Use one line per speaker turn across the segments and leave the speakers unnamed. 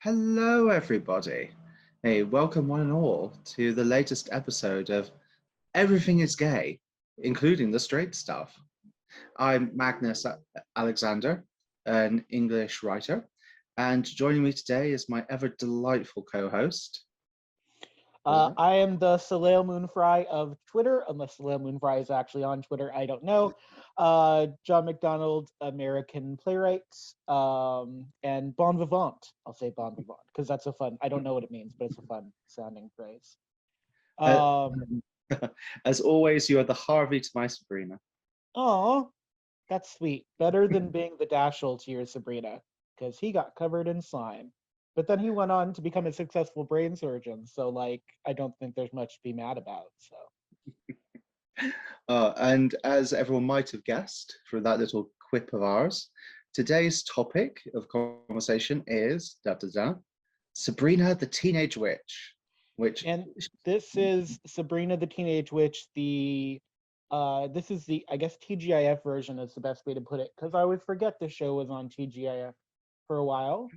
Hello, everybody. Hey, welcome one and all to the latest episode of Everything is Gay, including the straight stuff. I'm Magnus Alexander, an English writer, and joining me today is my ever delightful co-host.
I am the Salem Moonfry of Twitter, unless Salem Moonfry is actually on Twitter, I don't know. John McDonald, American playwright, and bon vivant. I'll say bon vivant because that's a fun. I don't know what it means, but it's a fun sounding phrase.
Uh,
Um,
as always, you are the Harvey to my Sabrina.
oh, that's sweet. Better than being the Dashel to your Sabrina, because he got covered in slime. But then he went on to become a successful brain surgeon. So, like, I don't think there's much to be mad about. So.
And as everyone might have guessed from that little quip of ours, today's topic of conversation is Sabrina the Teenage Witch, which
And this is Sabrina the Teenage Witch. This is the, I guess, TGIF version is the best way to put it, because I always forget the show was on TGIF for a while.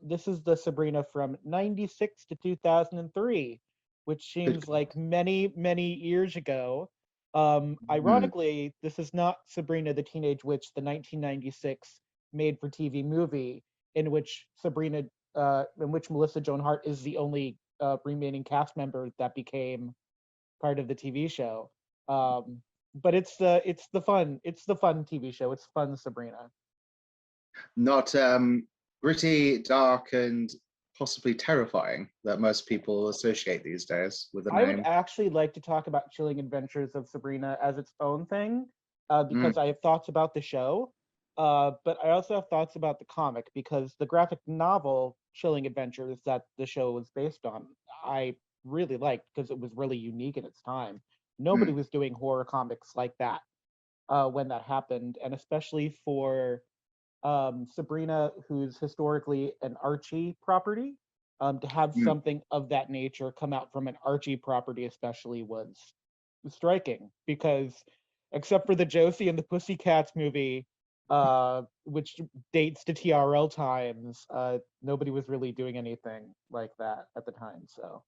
This is the Sabrina from 96 to 2003, which seems like many, many years ago. Ironically, this is not Sabrina the Teenage Witch, the 1996 made-for-TV movie in which Melissa Joan Hart is the only remaining cast member that became part of the TV show. But it's the fun TV show. It's fun Sabrina.
Not gritty, dark, and possibly terrifying that most people associate these days with the name.
I would actually like to talk about Chilling Adventures of Sabrina as its own thing, because I have thoughts about the show, but I also have thoughts about the comic, because the graphic novel Chilling Adventures that the show was based on, I really liked because it was really unique in its time. Nobody was doing horror comics like that when that happened, and especially for Sabrina, who's historically an Archie property, to have something of that nature come out from an Archie property especially was striking, because except for the Josie and the Pussycats movie, which dates to TRL times, nobody was really doing anything like that at the time. So,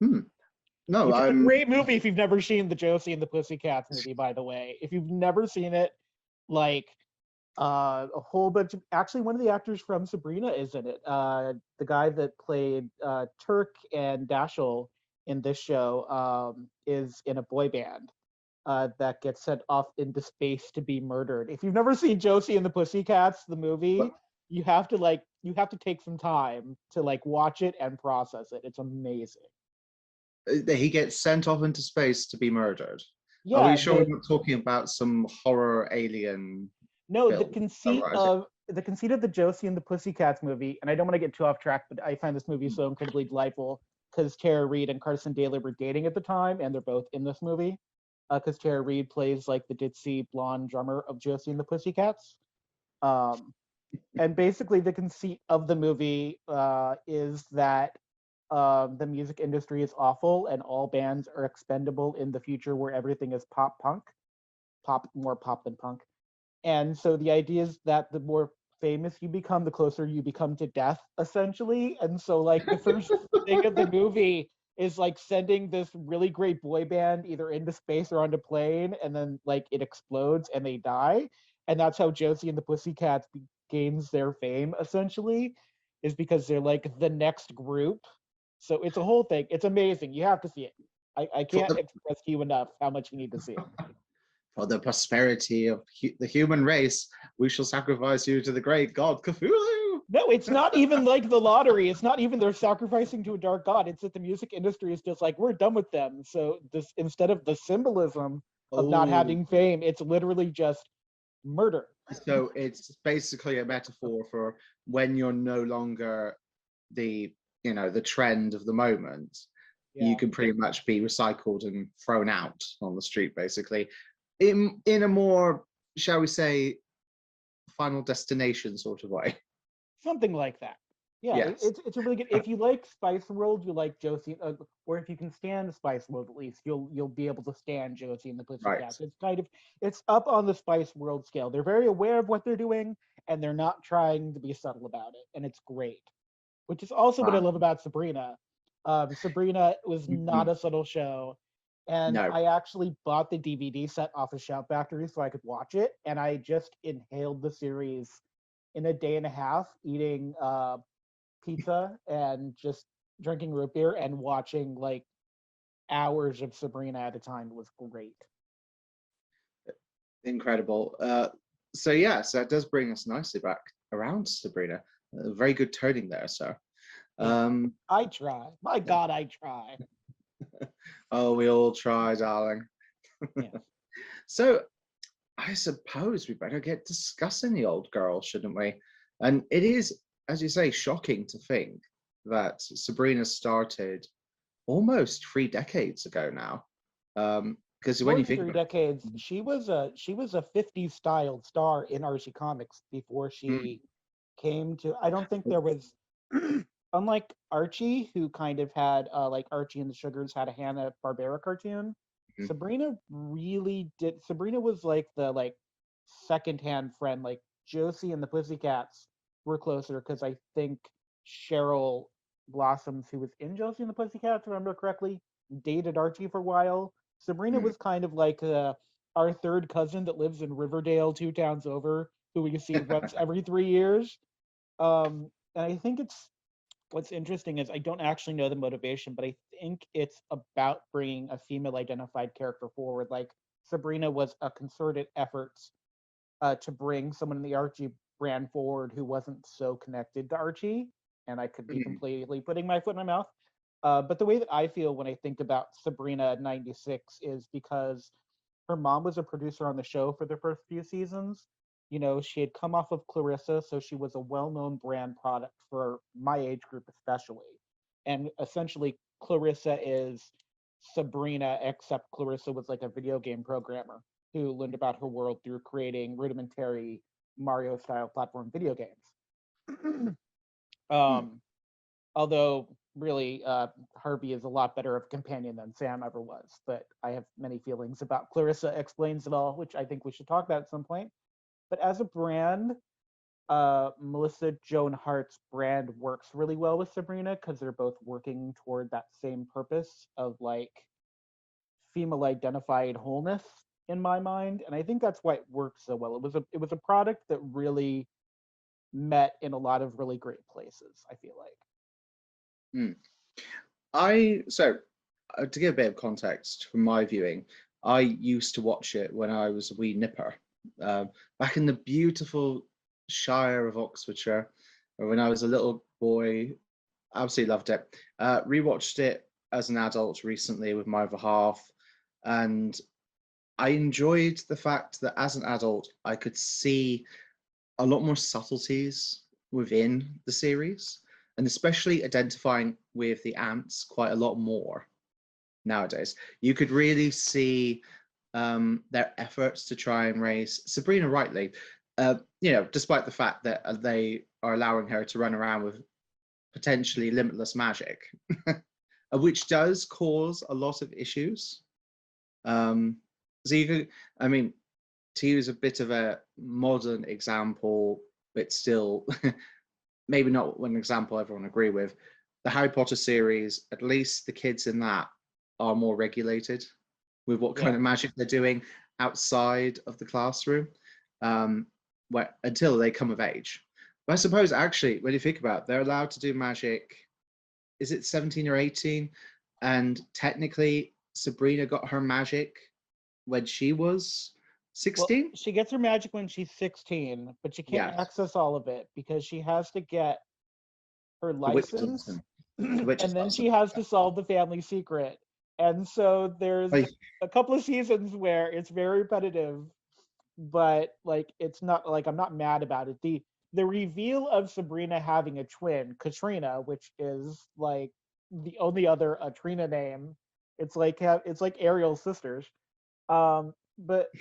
No,
which is a great movie if you've never seen the Josie and the Pussycats movie, by the way. If you've never seen it, like, a whole bunch of, actually one of the actors from Sabrina is in it. The guy that played Turk and Dashel in this show is in a boy band that gets sent off into space to be murdered. If you've never seen Josie and the Pussycats, the movie, you have to take some time to like watch it and process it. It's amazing.
He gets sent off into space to be murdered.
Yeah,
are we sure we're not talking about some horror alien?
No,
film?
the conceit of the Josie and the Pussycats movie, and I don't want to get too off track, but I find this movie so incredibly delightful because Tara Reid and Carson Daly were dating at the time, and they're both in this movie. Because Tara Reid plays like the ditzy blonde drummer of Josie and the Pussycats. And basically, the conceit of the movie is that the music industry is awful and all bands are expendable in the future where everything is pop punk, more pop than punk. And so the idea is that the more famous you become, the closer you become to death, essentially. And so like the first thing of the movie is like sending this really great boy band either into space or onto plane, and then like it explodes and they die. And that's how Josie and the Pussycats gains their fame, essentially, is because they're like the next group. So it's a whole thing. It's amazing. You have to see it. I can't express to you enough how much you need to see it.
For the prosperity of the human race, we shall sacrifice you to the great god Cthulhu.
No, it's not even like the lottery. It's not even they're sacrificing to a dark god. It's that the music industry is just like, we're done with them. So this, instead of the symbolism of not having fame, it's literally just murder.
So it's basically a metaphor for when you're no longer the trend of the moment. Yeah. You can pretty much be recycled and thrown out on the street, basically, in a more, shall we say, Final Destination sort of way.
Something like that. Yeah, yes. It's a really good. If you like Spice World, you like Josie, or if you can stand Spice World at least, you'll be able to stand Josie and the Pussycats. Right. It's up on the Spice World scale. They're very aware of what they're doing, and they're not trying to be subtle about it, and it's great. Which is also what I
Wow.
love about Sabrina. Sabrina was not
Mhm.
a subtle show, and
No.
I actually bought the DVD set off of Shout Factory so I could watch it, and I just inhaled the series in a day and a half, eating pizza and just drinking root beer and watching like hours of Sabrina at a time. It was great.
Incredible. So yes, that does bring us nicely back around to Sabrina. Very good turning there, sir.
Thank you.
Um,
I try. My God, I try.
oh, we all try, darling.
Yes.
So I suppose we better get discussing the old girl, shouldn't we? And it is, as you say, shocking to think that Sabrina started almost 3 decades ago now. Because when
More
you
than
think
three
about
decades, she was a 50s styled star in Archie Comics before
it,
she came to. I don't think there was, unlike Archie, who kind of had like Archie and the Sugars had a Hanna Barbera cartoon.
mm,
Sabrina really did. Sabrina was like the secondhand friend. Like Josie and the Pussycats were closer because I think Cheryl Blossoms, who was in Josie and the Pussycats, if I remember correctly, dated Archie for a while. Sabrina
mm,
was kind of like our third cousin that lives in Riverdale, 2 towns over, who we see once every 3 years. And I think what's interesting is I don't actually know the motivation, but I think it's about bringing a female identified character forward. Like Sabrina was a concerted effort to bring someone in the Archie brand forward who wasn't so connected to Archie. And I could be
mm,
completely putting my foot in my mouth. But the way that I feel when I think about Sabrina '96 is because her mom was a producer on the show for the first few seasons. You know, she had come off of Clarissa, so she was a well-known brand product for my age group, especially. And essentially, Clarissa is Sabrina, except Clarissa was like a video game programmer who learned about her world through creating rudimentary Mario-style platform video games.
mm.
um, Although really, Harvey is a lot better of a companion than Sam ever was. But I have many feelings about Clarissa Explains It All, which I think we should talk about at some point. But as a brand, Melissa Joan Hart's brand works really well with Sabrina because they're both working toward that same purpose of like female identified wholeness in my mind, and I think that's why it works so well. It was a product that really met in a lot of really great places, I feel like.
Mm. To give a bit of context from my viewing, I used to watch it when I was a wee nipper, back in the beautiful Shire of Oxfordshire, or when I was a little boy. Absolutely loved it. Rewatched it as an adult recently with my other half, and I enjoyed the fact that as an adult I could see a lot more subtleties within the series, and especially identifying with the ants quite a lot more nowadays. You could really see their efforts to try and raise Sabrina rightly. Despite the fact that they are allowing her to run around with potentially limitless magic, which does cause a lot of issues. So you could, I mean, to use a bit of a modern example, but still maybe not one example everyone agree with, the Harry Potter series, at least the kids in that are more regulated with what kind
Yeah.
of magic they're doing outside of the classroom, until they come of age. But I suppose actually, when you think about it, they're allowed to do magic, is it 17 or 18? And technically, Sabrina got her magic when she was
Well,
16?
she gets her magic when she's 16, but she can't
Yes.
access all of it because she has to get her
The witch
license
doesn't. The witch
and then
doesn't.
she has to solve the family secret. And so there's
Like,
a couple of seasons where it's very repetitive, but like it's not like I'm not mad about it. The reveal of Sabrina having a twin, Katrina, which is like the only other Trina name. It's like Ariel's sisters. But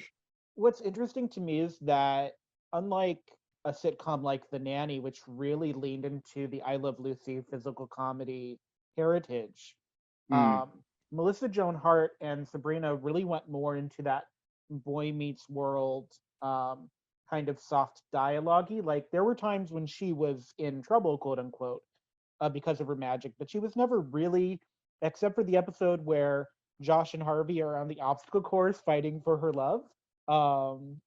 what's interesting to me is that unlike a sitcom like The Nanny, which really leaned into the I Love Lucy physical comedy heritage,
hmm,
Melissa Joan Hart and Sabrina really went more into that boy meets world, kind of soft dialogue-y. Like there were times when she was in trouble, quote unquote, because of her magic, but she was never really, except for the episode where Josh and Harvey are on the obstacle course fighting for her love, um,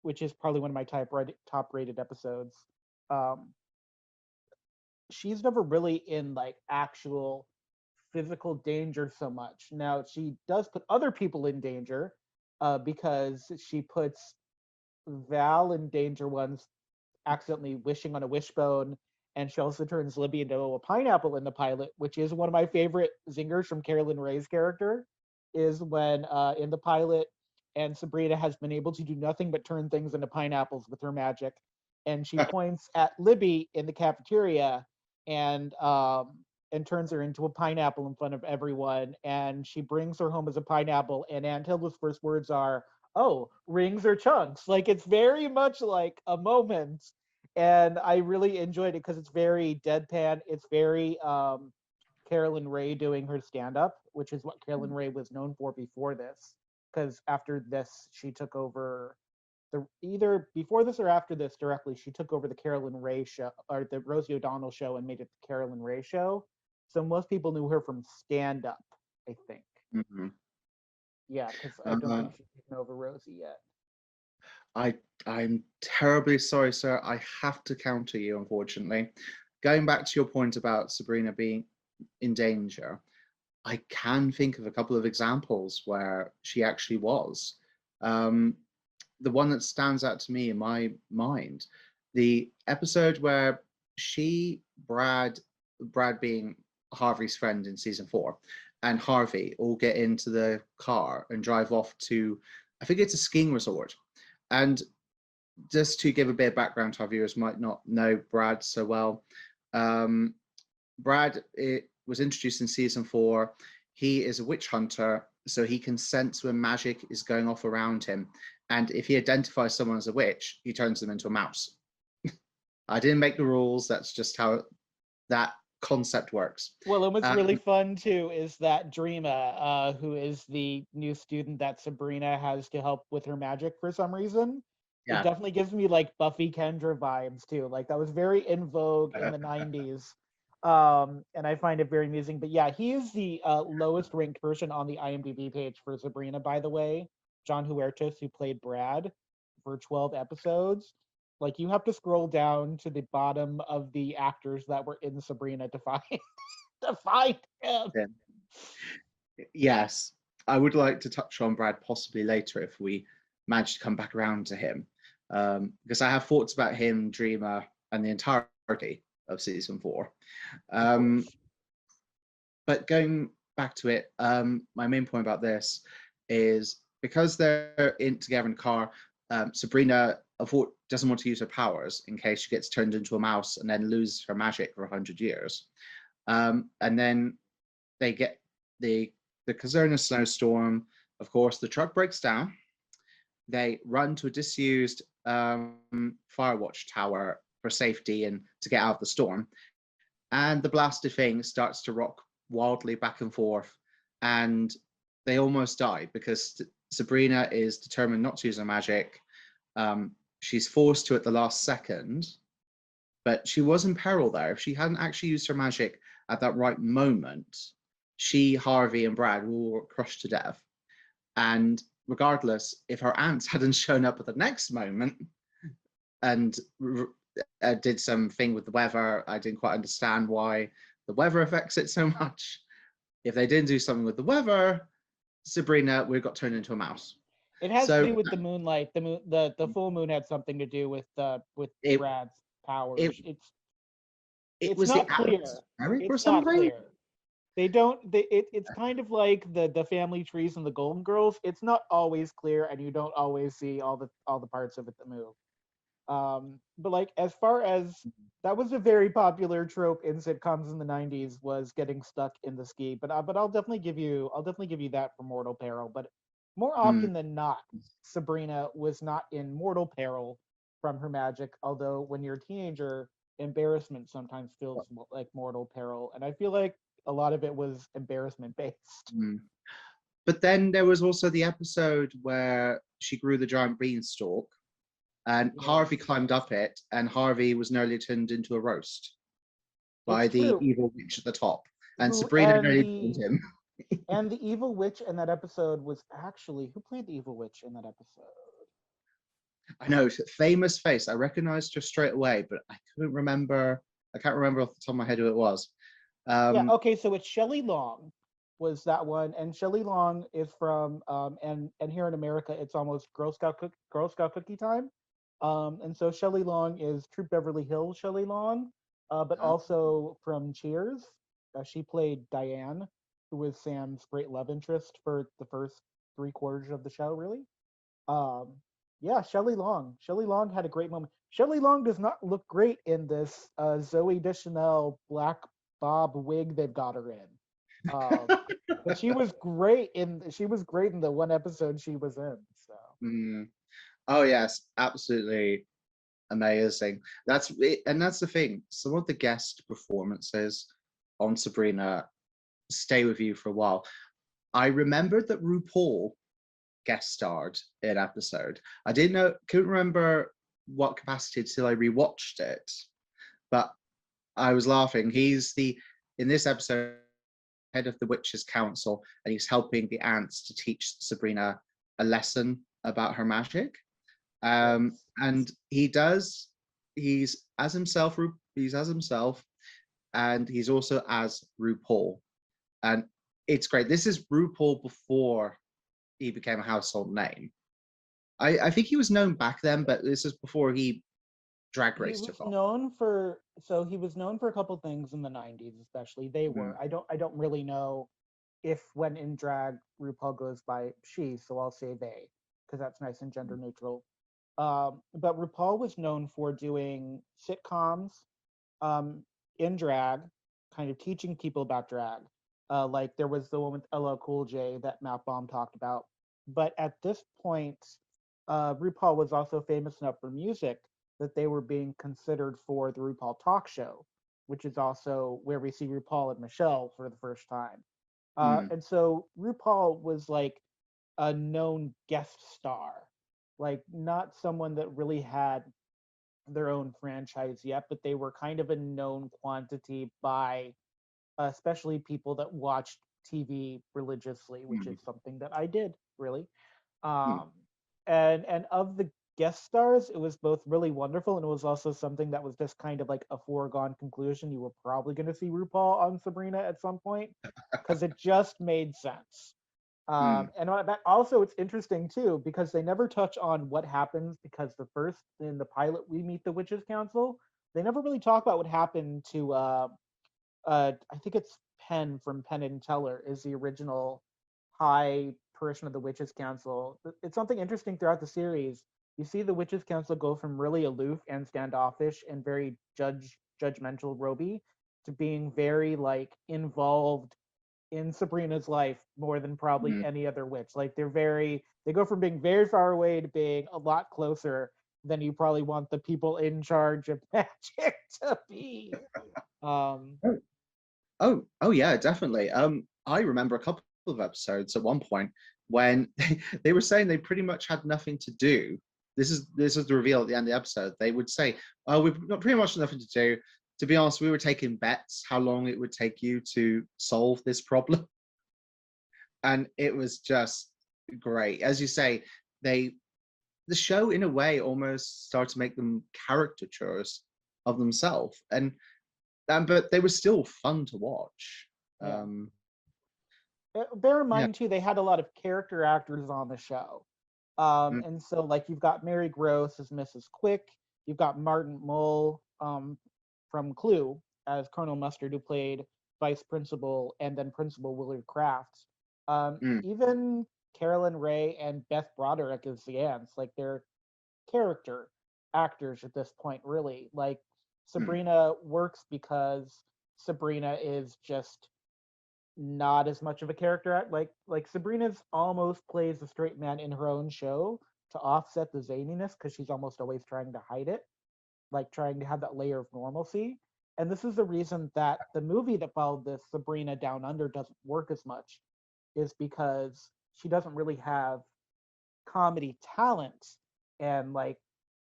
which is probably one of my top rated episodes. Um, she's never really in like actual physical danger so much. Now she does put other people in danger because she puts Val in danger once, accidentally wishing on a wishbone, and she also turns Libby into a pineapple in the pilot, which is one of my favorite zingers from Carolyn Ray's character. Is when in the pilot, and Sabrina has been able to do nothing but turn things into pineapples with her magic, and she points at Libby in the cafeteria and turns her into a pineapple in front of everyone, and she brings her home as a pineapple, and Aunt Hilda's first words are, "Oh, rings or chunks." Like it's very much like a moment, and I really enjoyed it because it's very deadpan. It's very Carolyn Ray doing her stand up, which is what Carolyn Ray was known for before this. Because after this, she took over either before this or after this directly. She took over the Carolyn Ray show or the Rosie O'Donnell show and made it the Carolyn Ray show. So most people knew her from stand up, I think.
Mm-hmm.
Yeah, because I don't think she's taken over Rosie yet.
I'm terribly sorry, sir. I have to counter you, unfortunately. Going back to your point about Sabrina being in danger, I can think of a couple of examples where she actually was. The one that stands out to me in my mind, the episode where Brad being Harvey's friend in season 4, and Harvey all get into the car and drive off to, I think it's a skiing resort. And just to give a bit of background to our viewers might not know Brad so well, Brad was introduced in season 4. He is a witch hunter, so he can sense when magic is going off around him. And if he identifies someone as a witch, he turns them into a mouse. I didn't make the rules. That's just how that concept works.
Well, and what's really fun too is that Dreama, who is the new student that Sabrina has to help with her magic for some reason, it definitely gives me like Buffy Kendra vibes too. Like that was very in vogue in the 90s. And I find it very amusing. But yeah, he is the lowest ranked person on the IMDb page for Sabrina, by the way. John Huertas, who played Brad for 12 episodes. Like you have to scroll down to the bottom of the actors that were in Sabrina to find him.
Yes, I would like to touch on Brad possibly later if we manage to come back around to him, because I have thoughts about him, Dreamer, and the entirety of season 4. But going back to it, my main point about this is because they're together in the car, Sabrina doesn't want to use her powers in case she gets turned into a mouse and then loses her magic for 100 years. And then they get the Kazerna snowstorm. Of course, the truck breaks down. They run to a disused firewatch tower for safety and to get out of the storm. And the blasted thing starts to rock wildly back and forth. And they almost die because Sabrina is determined not to use her magic. She's forced to at the last second, but she was in peril there. If she hadn't actually used her magic at that right moment, she, Harvey, and Brad were crushed to death. And regardless, if her aunts hadn't shown up at the next moment and did something with the weather, I didn't quite understand why the weather affects it so much. If they didn't do something with the weather, Sabrina would have got turned into a mouse.
It has to do with the moonlight. The full moon had something to do with Brad's powers. It's not clear. It's not clear. They don't. It's kind of like the family trees and the Golden Girls. It's not always clear, and you don't always see all the parts of it that move. But like as far as that was a very popular trope in sitcoms in the 90s, was getting stuck in the ski. But I'll definitely give you that for Mortal Peril. But more often than not, Sabrina was not in mortal peril from her magic. Although when you're a teenager, embarrassment sometimes feels like mortal peril, and I feel like a lot of it was embarrassment based.
But then there was also the episode where she grew the giant beanstalk, and
Yes.
Harvey climbed up it, and Harvey was nearly turned into a roast by
It's
the
true.
evil witch at the top, and
Who
Sabrina nearly killed him.
and the evil witch in that episode was actually who played the evil witch in that episode?
I know, famous face. I recognized her straight away, but I couldn't remember. I can't remember off the top of my head who it was.
Yeah, okay, so it's Shelley Long was that one, and Shelley Long is from and here in America it's almost Girl Scout cookie time. And so Shelley Long is Troop Beverly Hills Shelley Long, but also from Cheers. She played Diane, who was Sam's great love interest for the first 3/4 of the show, really. Um, yeah, Shelley Long. Shelley Long had a great moment. Shelley Long does not look great in this Zoe Deschanel black bob wig they've got her in. But she was great in the one episode she was in. So
Oh yes, absolutely amazing. That's it, and that's the thing. Some of the guest performances on Sabrina stay with you for a while. I remembered that RuPaul guest starred in an episode. I couldn't remember what capacity till I rewatched it, but I was laughing. He's in this episode head of the Witches' Council, and he's helping the ants to teach Sabrina a lesson about her magic. And he's as himself, and he's also as RuPaul. And it's great. This is RuPaul before he became a household name. I think he was known back then, but this is before he Drag Race took off.
He was known for a couple things in the 90s, especially. They were. I don't really know if when in drag RuPaul goes by she, so I'll say they, because that's nice and gender neutral. But RuPaul was known for doing sitcoms in drag, kind of teaching people about drag. Like there was the one with LL Cool J that Matt Baum talked about. But at this point, RuPaul was also famous enough for music that they were being considered for the RuPaul talk show, which is also where we see RuPaul and Michelle for the first time. And so RuPaul was like a known guest star, like not someone that really had their own franchise yet, but they were kind of a known quantity by especially people that watched TV religiously, which is something that I did really. And of the guest stars, it was both really wonderful and it was also something that was just kind of like a foregone conclusion. You were probably going to see RuPaul on Sabrina at some point because it just made sense. And also it's interesting too because they never touch on what happens because in the pilot we meet the Witches Council. They never really talk about what happened to I think it's Penn from Penn and Teller is the original high person of the Witches Council. It's something interesting throughout the series. You see the Witches Council go from really aloof and standoffish and very judgmental Roby to being very like involved in Sabrina's life more than probably any other witch. Like they go from being very far away to being a lot closer than you probably want the people in charge of magic to be.
Oh yeah, definitely. I remember a couple of episodes at one point when they were saying they pretty much had nothing to do. This is the reveal at the end of the episode. They would say, "Oh, we've got pretty much nothing to do." To be honest, we were taking bets how long it would take you to solve this problem, and it was just great. As you say, the show in a way almost started to make them caricatures of themselves, and but they were still fun to watch.
Yeah. Bear in mind too, they had a lot of character actors on the show. And so like you've got Mary Gross as Mrs. Quick, you've got Martin Mull from Clue as Colonel Mustard, who played Vice Principal and then Principal Willard Crafts. Even Carolyn Ray and Beth Broderick as the aunts, like they're character actors at this point, really. Like Sabrina works because Sabrina is just not as much of a character act. Like Sabrina's almost plays the straight man in her own show to offset the zaniness because she's almost always trying to hide it, like trying to have that layer of normalcy. And this is the reason that the movie that followed this, Sabrina Down Under, doesn't work as much, is because she doesn't really have comedy talent and like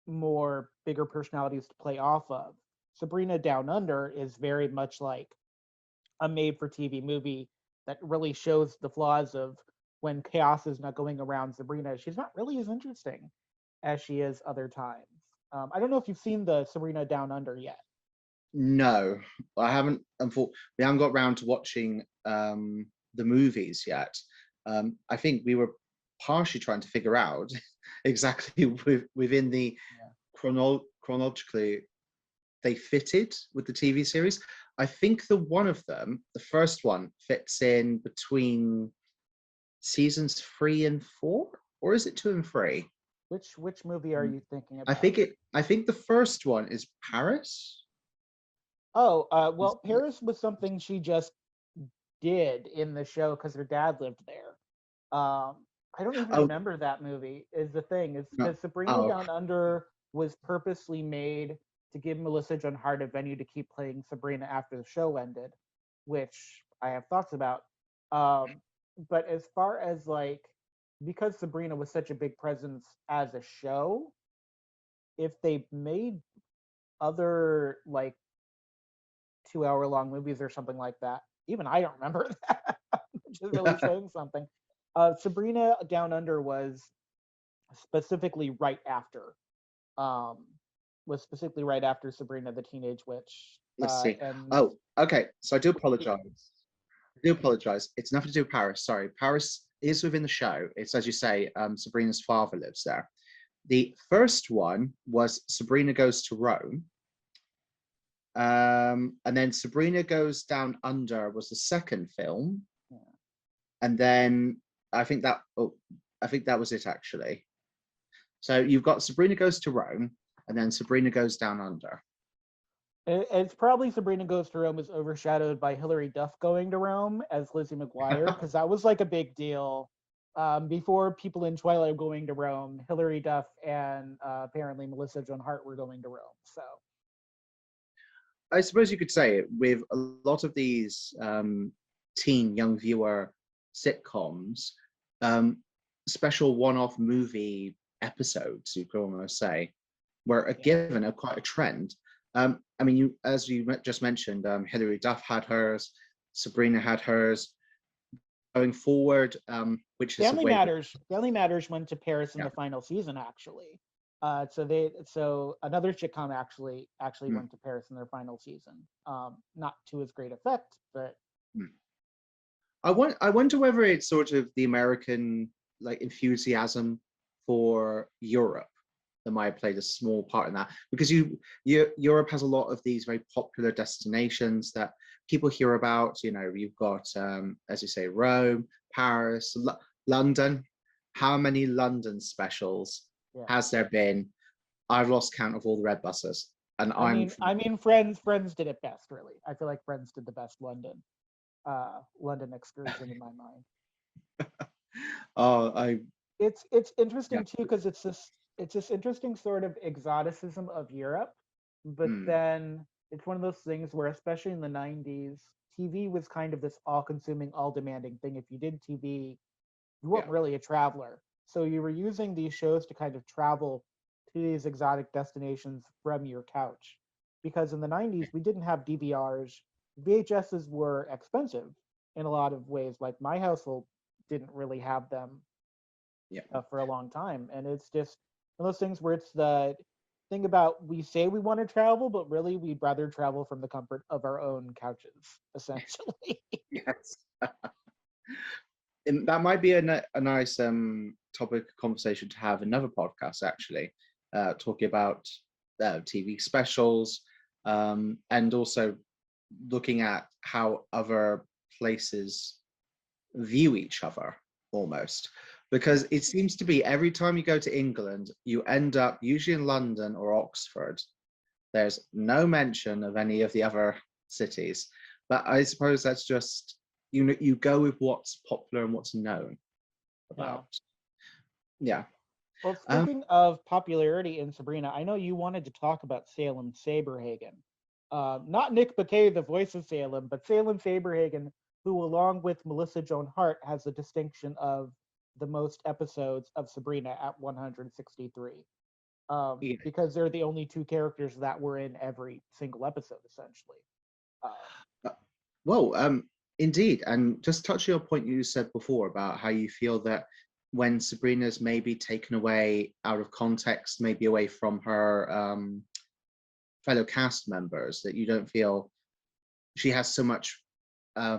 more bigger personalities to play off of. Sabrina Down Under is very much like a made-for-TV movie that really shows the flaws of when chaos is not going around Sabrina. She's not really as interesting as she is other times. I don't know if you've seen the Sabrina Down Under yet.
No, I haven't. Unfortunately, we haven't got round to watching the movies yet. I think we were partially trying to figure out exactly within the chronologically they fitted with the TV series. I think the one of them, the first one, fits in between seasons 3 and 4, or is it 2 and 3?
Which movie are you thinking about?
I think the first one is Paris.
Oh, well, Paris was something she just did in the show because her dad lived there. I don't even remember that movie. Is the thing is because Sabrina Down Under was purposely made to give Melissa Joan Hart a venue to keep playing Sabrina after the show ended, which I have thoughts about. But as far as like, because Sabrina was such a big presence as a show, if they made other like 2-hour-long movies or something like that, even I don't remember that, which is really saying something. Sabrina Down Under was specifically right after Sabrina the Teenage Witch.
Let's see. Oh, okay. So I do apologize. It's nothing to do with Paris. Sorry. Paris is within the show. It's, as you say, Sabrina's father lives there. The first one was Sabrina Goes to Rome. And then Sabrina Goes Down Under was the second film. Yeah. And then I think that was it, actually. So you've got Sabrina Goes to Rome, and then Sabrina Goes Down Under.
It's probably Sabrina Goes to Rome was overshadowed by Hilary Duff going to Rome as Lizzie McGuire, because that was like a big deal. Before people in Twilight were going to Rome, Hilary Duff and apparently Melissa Joan Hart were going to Rome. So
I suppose you could say with a lot of these teen young viewer sitcoms, special one-off movie episodes, you could almost say, were given quite a trend. I mean, as you just mentioned, Hilary Duff had hers, Sabrina had hers. Going forward, which is
Family Matters went to Paris in the final season, actually. So another sitcom actually went to Paris in their final season. Not to as great effect, but
I wonder whether it's sort of the American like enthusiasm for Europe that might have played a small part in that, because Europe has a lot of these very popular destinations that people hear about. You know, you've got as you say, Rome, Paris, London. How many London specials has there been? I've lost count of all the red buses. And
I mean, Friends did it best, really. I feel like Friends did the best London excursion in my mind. It's interesting too, because it's this interesting sort of exoticism of Europe, but then it's one of those things where, especially in the 90s, TV was kind of this all-consuming, all-demanding thing. If you did TV, you weren't really a traveler. So you were using these shows to kind of travel to these exotic destinations from your couch. Because in the 90s, we didn't have DVRs. VHSs were expensive in a lot of ways. Like my household didn't really have them for a long time. And it's just one of those things where it's the thing about, we say we want to travel, but really we'd rather travel from the comfort of our own couches, essentially.
Yes. And that might be a nice topic of conversation to have another podcast, actually, talking about TV specials, and also looking at how other places view each other, almost. Because it seems to be every time you go to England, you end up usually in London or Oxford. There's no mention of any of the other cities. But I suppose that's just, you go with what's popular and what's known about. Yeah.
Well, speaking of popularity in Sabrina, I know you wanted to talk about Salem Saberhagen. Not Nick Bakay, the voice of Salem, but Salem Saberhagen, who, along with Melissa Joan Hart, has the distinction of the most episodes of Sabrina at 163. because they're the only two characters that were in every single episode, essentially.
Well, indeed, and just touch on your point you said before about how you feel that when Sabrina's maybe taken away out of context, maybe away from her fellow cast members, that you don't feel she has so much. I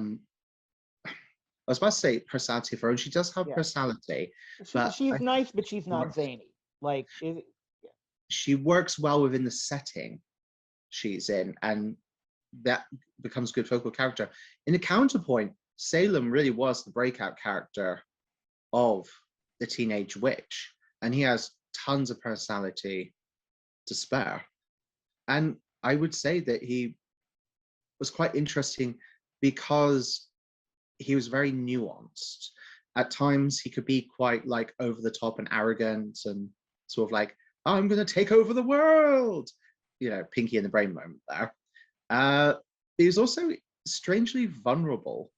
was about to say personality of her own. She does have personality, but
she's nice, but she's not zany. Like
she works well within the setting she's in, and that becomes good focal character. In a counterpoint, Salem really was the breakout character of the teenage witch, and he has tons of personality to spare. And I would say that he was quite interesting because he was very nuanced. At times he could be quite like over the top and arrogant and sort of like, I'm going to take over the world, you know, Pinky in the Brain moment there. He was also strangely vulnerable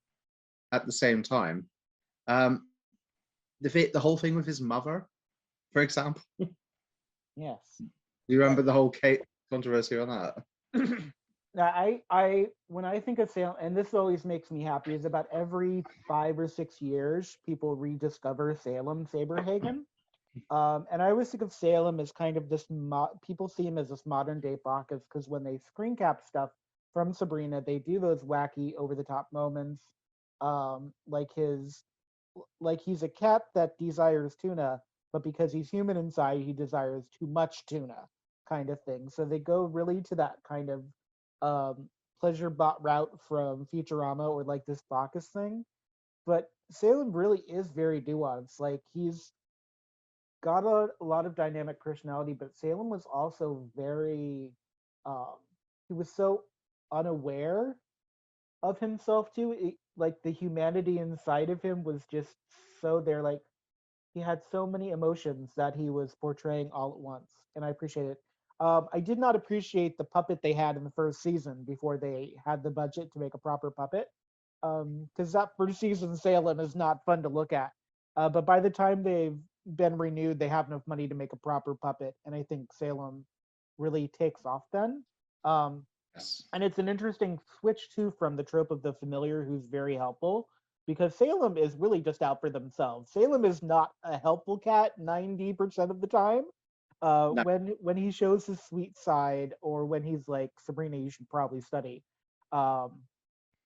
at the same time. The whole thing with his mother, for example.
Yes.
Do you remember the whole controversy on that?
I when I think of Salem, and this always makes me happy, is about every 5 or 6 years people rediscover Salem Saberhagen. And I always think of Salem as kind of this, people see him as this modern day Bacchus, because when they screen cap stuff from Sabrina, they do those wacky over the top moments, like he's a cat that desires tuna, but because he's human inside, he desires too much tuna, kind of thing. So they go really to that kind of pleasure bot route from Futurama, or like this Bacchus thing. But Salem really is very nuanced. Like he's got a lot of dynamic personality, but Salem was also very he was so unaware of himself too. Like the humanity inside of him was just so there. Like he had so many emotions that he was portraying all at once, and I appreciate it. I did not appreciate the puppet they had in the first season before they had the budget to make a proper puppet, because that first season Salem is not fun to look at. But by the time they've been renewed, they have enough money to make a proper puppet, and I think Salem really takes off then.
Yes.
And it's an interesting switch too from the trope of the familiar who's very helpful, because Salem is really just out for themselves. Salem is not a helpful cat 90% of the time.
No.
When he shows his sweet side, or when he's like, Sabrina, you should probably study,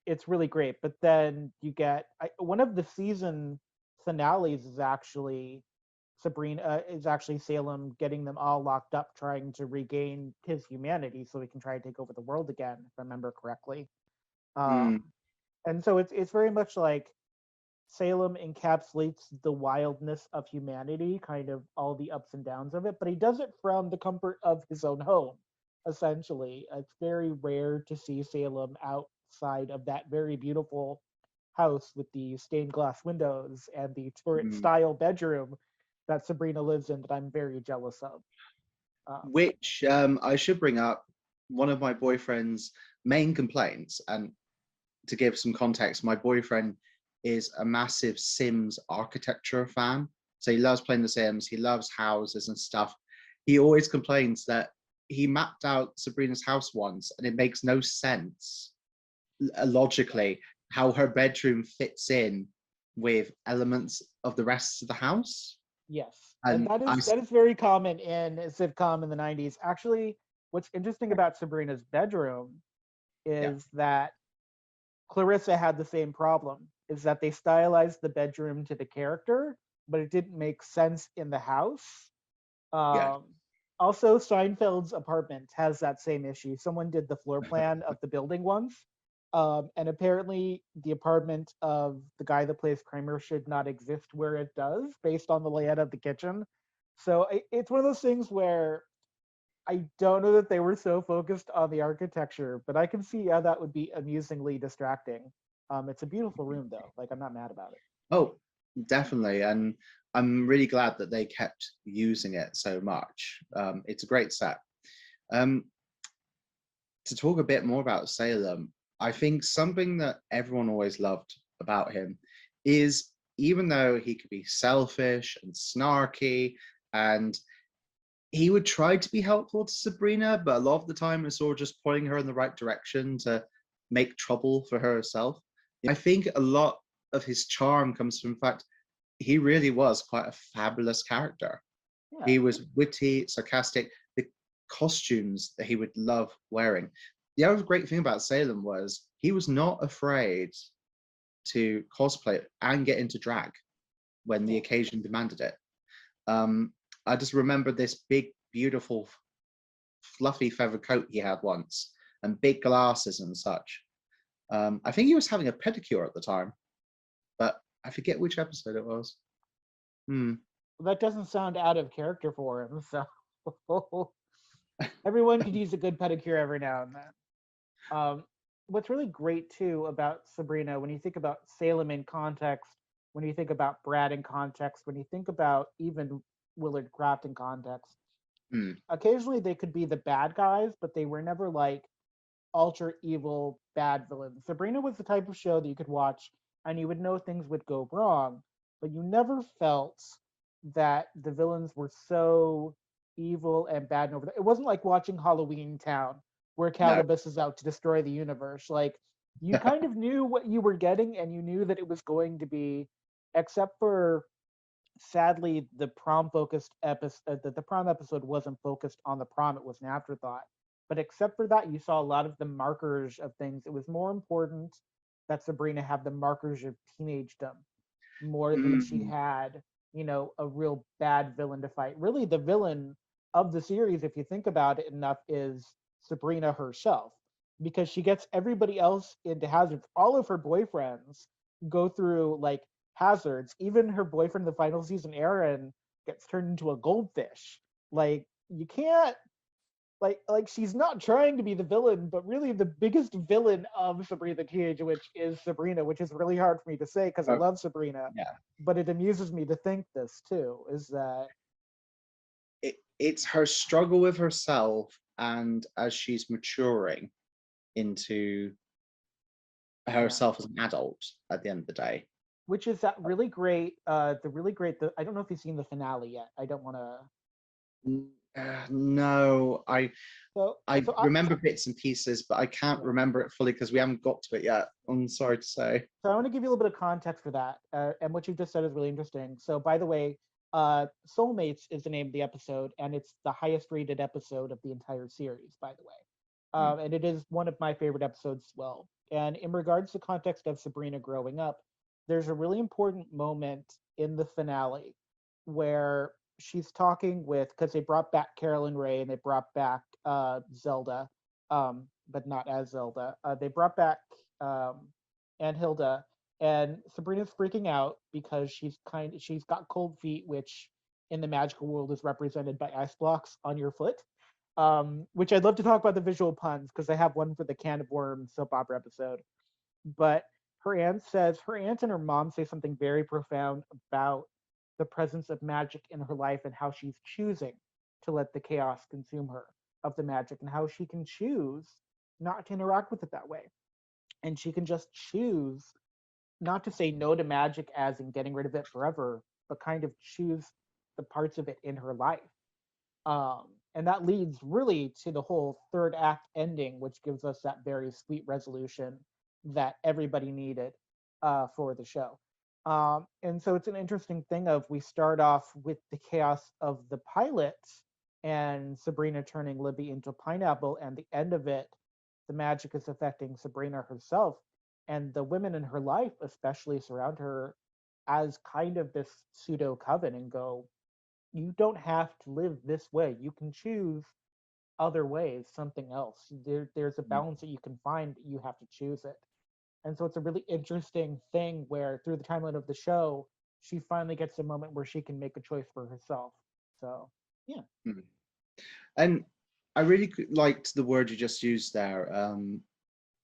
it's really great. But then you get one of the season finales is actually Salem getting them all locked up, trying to regain his humanity so he can try to take over the world again, if I remember correctly. And so it's very much like Salem encapsulates the wildness of humanity, kind of all the ups and downs of it, but he does it from the comfort of his own home, essentially. It's very rare to see Salem outside of that very beautiful house with the stained glass windows and the turret style bedroom that Sabrina lives in, that I'm very jealous of.
Which I should bring up, one of my boyfriend's main complaints, and to give some context, my boyfriend is a massive Sims architecture fan. So he loves playing the Sims, he loves houses and stuff. He always complains that he mapped out Sabrina's house once and it makes no sense logically how her bedroom fits in with elements of the rest of the house.
Yes, and that is very common in a sitcom in the 90s. Actually, what's interesting about Sabrina's bedroom is that Clarissa had the same problem, is that they stylized the bedroom to the character, but it didn't make sense in the house. Also, Seinfeld's apartment has that same issue. Someone did the floor plan of the building once, and apparently the apartment of the guy that plays Kramer should not exist where it does, based on the layout of the kitchen. So it's one of those things where I don't know that they were so focused on the architecture, but I can see how that would be amusingly distracting. It's a beautiful room, though. Like, I'm not mad about it.
Oh, definitely. And I'm really glad that they kept using it so much. It's a great set. To talk a bit more about Salem, I think something that everyone always loved about him is, even though he could be selfish and snarky, and he would try to be helpful to Sabrina, but a lot of the time it's all just pointing her in the right direction to make trouble for herself. I think a lot of his charm comes from the fact he really was quite a fabulous character.
Yeah.
He was witty, sarcastic. The costumes that he would love wearing. The other great thing about Salem was he was not afraid to cosplay and get into drag when the occasion demanded it. I just remember this big, beautiful, fluffy feather coat he had once, and big glasses and such. I think he was having a pedicure at the time, but I forget which episode it was.
That doesn't sound out of character for him. So everyone could use a good pedicure every now and then. What's really great too about Sabrina, when you think about Salem in context, when you think about Brad in context, when you think about even Willard Kraft in context, occasionally they could be the bad guys, but they were never like ultra evil bad villains. Sabrina was the type of show that you could watch and you would know things would go wrong, but you never felt that the villains were so evil and bad and over there. It wasn't like watching Halloween Town where Calibus is out to destroy the universe. Like, you kind of knew what you were getting, and you knew that it was going to be, except for sadly the prom focused episode, the prom episode wasn't focused on the prom, it was an afterthought. But except for that, you saw a lot of the markers of things. It was more important that Sabrina have the markers of teenagedom more than she had, you know, a real bad villain to fight. Really, the villain of the series, if you think about it enough, is Sabrina herself, because she gets everybody else into hazards. All of her boyfriends go through like hazards. Even her boyfriend in the final season, Aaron, gets turned into a goldfish. Like, you can't, like she's not trying to be the villain, but really the biggest villain of Sabrina the Teenage Witch is Sabrina, which is really hard for me to say because I love Sabrina.
Yeah.
But it amuses me to think this too, is that
it's her struggle with herself, and as she's maturing into herself as an adult at the end of the day.
Which is that really great, I don't know if you've seen the finale yet. I don't want to.
No, I
So
remember bits and pieces, but I can't remember it fully because we haven't got to it yet. I'm sorry to say.
So I want to give you a little bit of context for that, and what you just said is really interesting. So, by the way, Soulmates is the name of the episode, and it's the highest rated episode of the entire series, by the way. And it is one of my favorite episodes as well. And in regards to context of Sabrina growing up, there's a really important moment in the finale where she's talking with, because they brought back Carolyn Ray and they brought back Zelda, but not as Zelda. They brought back and Hilda, and Sabrina's freaking out because she's got cold feet, which in the magical world is represented by ice blocks on your foot. Which I'd love to talk about the visual puns because I have one for the Can of Worms soap opera episode. But her aunt and her mom say something very profound about the presence of magic in her life and how she's choosing to let the chaos consume her of the magic, and how she can choose not to interact with it that way. And she can just choose not to say no to magic as in getting rid of it forever, but kind of choose the parts of it in her life. And that leads really to the whole third act ending, which gives us that very sweet resolution that everybody needed for the show. And so it's an interesting thing of, we start off with the chaos of the pilot and Sabrina turning Libby into a pineapple, and the end of it, the magic is affecting Sabrina herself, and the women in her life especially surround her as kind of this pseudo coven and go, you don't have to live this way. You can choose other ways, something else. There's a balance that you can find. You have to choose it. And so it's a really interesting thing where through the timeline of the show, she finally gets a moment where she can make a choice for herself. So, yeah.
And I really liked the word you just used there,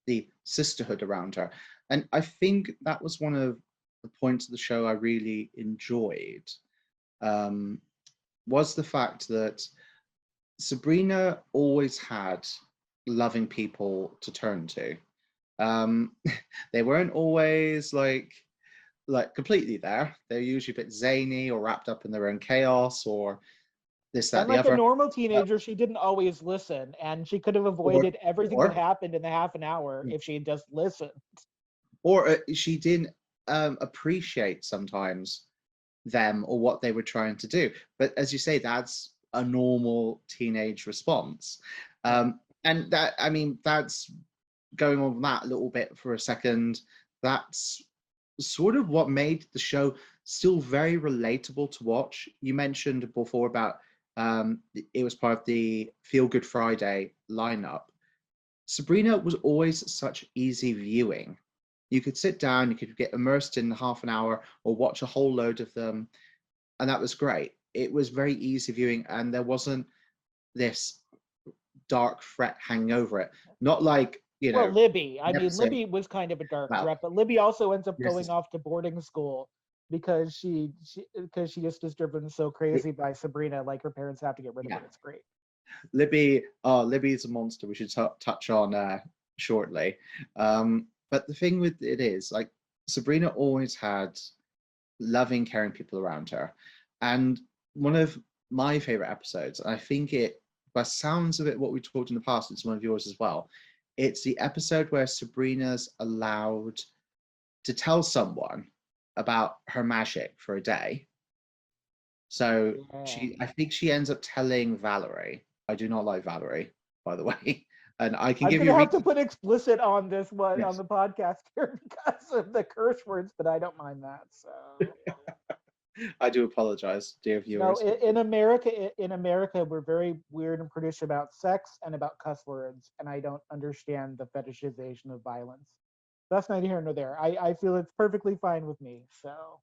the sisterhood around her. And I think that was one of the points of the show I really enjoyed, was the fact that Sabrina always had loving people to turn to. They weren't always like completely there. They're usually a bit zany or wrapped up in their own chaos, or this, that,
And
the
like a
other.
normal teenager, she didn't always listen, and she could have avoided everything that
or
happened in the half an hour if she had just listened.
or she didn't appreciate sometimes them or what they were trying to do. But as you say, that's a normal teenage response. And that, I mean, that's going on that a little bit for a second. That's sort of what made the show still very relatable to watch. You mentioned before about it was part of the Feel Good Friday lineup. Sabrina was always such easy viewing. You could sit down, you could get immersed in half an hour or watch a whole load of them, and that was great. It was very easy viewing, and there wasn't this dark threat hanging over it. Not like,
Well, Libby. I mean,
episode,
Libby was kind of a dark
well,
threat, but Libby also ends up
this
going
is
off to boarding school because she just is driven so crazy by Sabrina. Like her parents have to get rid of
yeah.
her. It's great.
Libby's a monster we should touch on shortly. But the thing with it is, like, Sabrina always had loving, caring people around her. And one of my favorite episodes, I think it, by sounds of it, what we talked in the past, it's one of yours as well. It's the episode where Sabrina's allowed to tell someone about her magic for a day. So I think she ends up telling Valerie. I do not like Valerie, by the way. And I can
I'm
give
gonna
you
have to put explicit on this one
Yes.
on the podcast here because of the curse words, but I don't mind that. So
I do apologize, dear
no,
viewers.
in America, we're very weird and prudish about sex and about cuss words, and I don't understand the fetishization of violence. That's neither here nor there. I feel it's perfectly fine with me. So,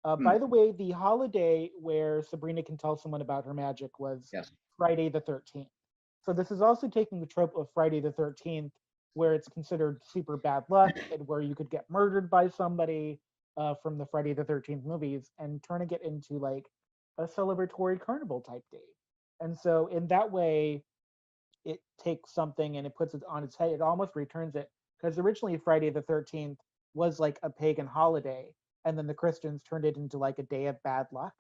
by the way, the holiday where Sabrina can tell someone about her magic was
Yes.
Friday the 13th. So this is also taking the trope of Friday the 13th, where it's considered super bad luck and where you could get murdered by somebody from the Friday the 13th movies, and turning it into like a celebratory carnival type day. And so in that way, it takes something and it puts it on its head. It almost returns it, because originally Friday the 13th was like a pagan holiday, and then the Christians turned it into like a day of bad luck.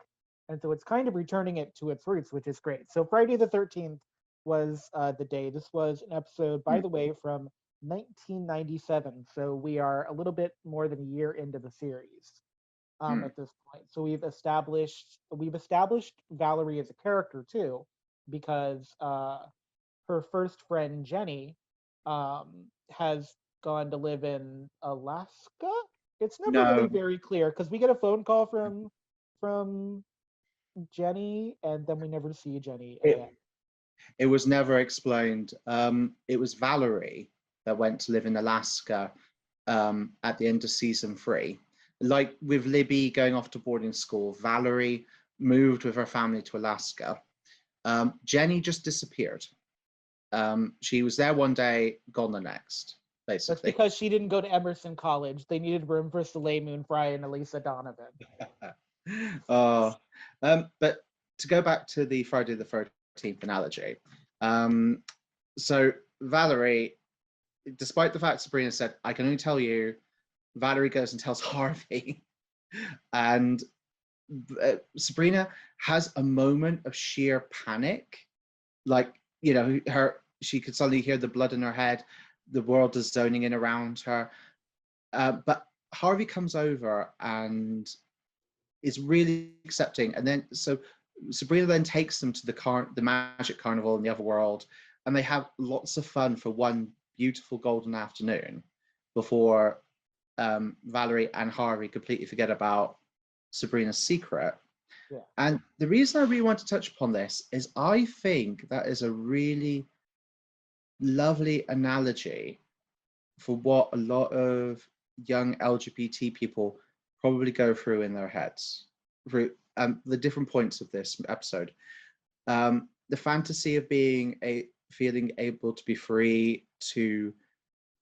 And so it's kind of returning it to its roots, which is great. So Friday the 13th was the day. This was an episode, by the way, from 1997. So we are a little bit more than a year into the series at this point. So we've established Valerie as a character too, because her first friend Jenny has gone to live in Alaska. It's never really
No,
very clear because we get a phone call from Jenny, and then we never see Jenny again.
it was never explained. It was Valerie that went to live in Alaska at the end of season 3. Like with Libby going off to boarding school, Valerie moved with her family to Alaska. Jenny just disappeared. She was there one day, gone the next, basically.
That's because she didn't go to Emerson College. They needed room for Soleil Moon Frye and Elisa Donovan.
But to go back to the Friday the 13th analogy, so Valerie, despite the fact Sabrina said, I can only tell you, Valerie goes and tells Harvey. And Sabrina has a moment of sheer panic. Like, she could suddenly hear the blood in her head. The world is zoning in around her. But Harvey comes over and is really accepting. And then, so Sabrina then takes them to the magic carnival in the other world, and they have lots of fun for one beautiful golden afternoon before Valerie and Harvey completely forget about Sabrina's secret.
Yeah.
And the reason I really want to touch upon this is I think that is a really lovely analogy for what a lot of young LGBT people probably go through in their heads, through the different points of this episode. The fantasy of feeling able to be free to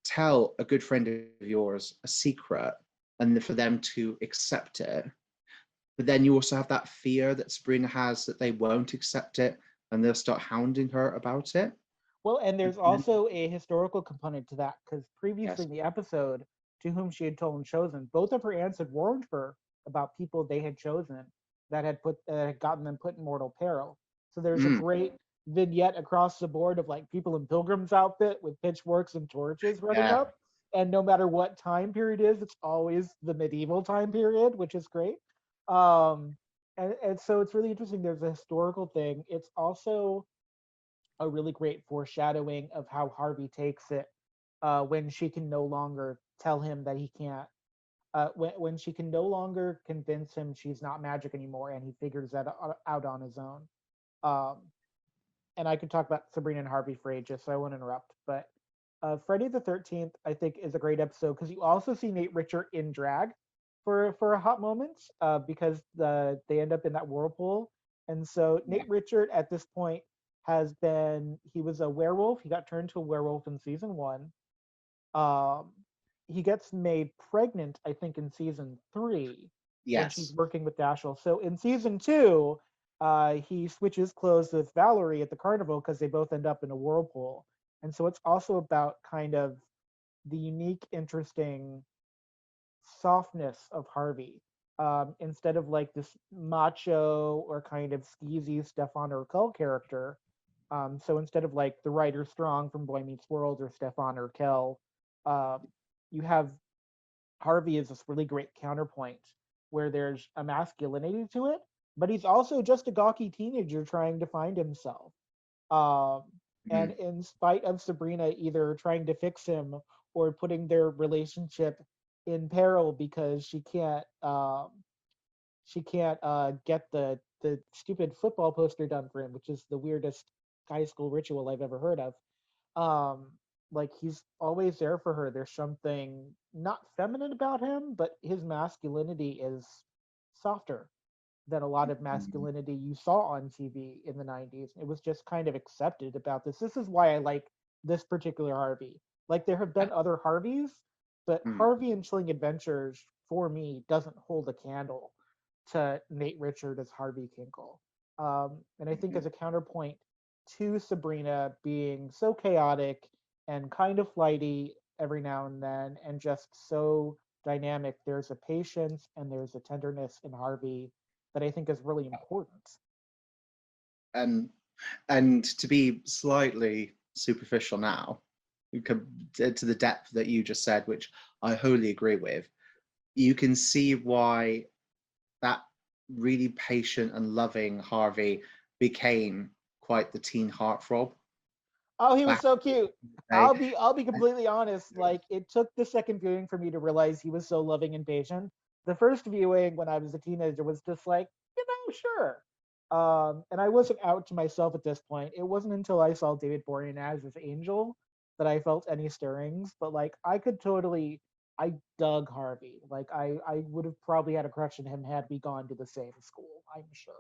tell a good friend of yours a secret and for them to accept it. But then you also have that fear that Sabrina has that they won't accept it and they'll start hounding her about it.
Well, and there's also a historical component to that, because previously
Yes.
in the episode, To Whom She Had Told and Chosen, both of her aunts had warned her about people they had chosen that had gotten them put in mortal peril. So there's a
Mm,
great vignette across the board of like people in pilgrims outfit with pitchforks and torches running
yeah.
up, and no matter what time period it is, it's always the medieval time period, which is great. Um, and so it's really interesting. There's a historical thing. It's also a really great foreshadowing of how Harvey takes it when she can no longer tell him that he can't. When she can no longer convince him she's not magic anymore, and he figures that out on his own. Um, and I could talk about Sabrina and Harvey for ages, so I won't interrupt. But Friday the 13th, I think, is a great episode because you also see Nate Richert in drag for a hot moment because they end up in that whirlpool. And so Nate Richert at this point he was a werewolf. He got turned to a werewolf in season 1. Um, he gets made pregnant, I think, in season 3 when she's
Yes.
working with Dashiell. So in season 2, he switches clothes with Valerie at the carnival because they both end up in a whirlpool. And so it's also about kind of the unique, interesting softness of Harvey. Instead of like this macho or kind of skeezy Stefan Urkel character. So instead of like the writer Strong from Boy Meets World or Stefan Urkel, um, you have Harvey is this really great counterpoint where there's a masculinity to it, but he's also just a gawky teenager trying to find himself. Um, and
Mhm.
in spite of Sabrina either trying to fix him or putting their relationship in peril because she can't get the stupid football poster done for him, which is the weirdest high school ritual I've ever heard of. Um, like he's always there for her. There's something not feminine about him, but his masculinity is softer than a lot of
Mhm.
masculinity you saw on TV in the 90s. It was just kind of accepted about this. This is why I like this particular Harvey. Like there have been other Harveys, but
Mm.
Harvey in Chilling Adventures for me doesn't hold a candle to Nate Richert as Harvey Kinkel. And I think as a counterpoint to Sabrina being so chaotic and kind of flighty every now and then and just so dynamic, there's a patience and there's a tenderness in Harvey that I think is really important.
And and to be slightly superficial now, to the depth that you just said, which I wholly agree with, you can see why that really patient and loving Harvey became quite the teen heartthrob
Oh, he was
back
so cute.
in the day.
I'll be completely honest. Like it took the second viewing for me to realize he was so loving and patient. The first viewing when I was a teenager was just like, sure. And I wasn't out to myself at this point. It wasn't until I saw David Boreanaz as Angel that I felt any stirrings. But like I dug Harvey. Like I would have probably had a crush on him had we gone to the same school, I'm sure.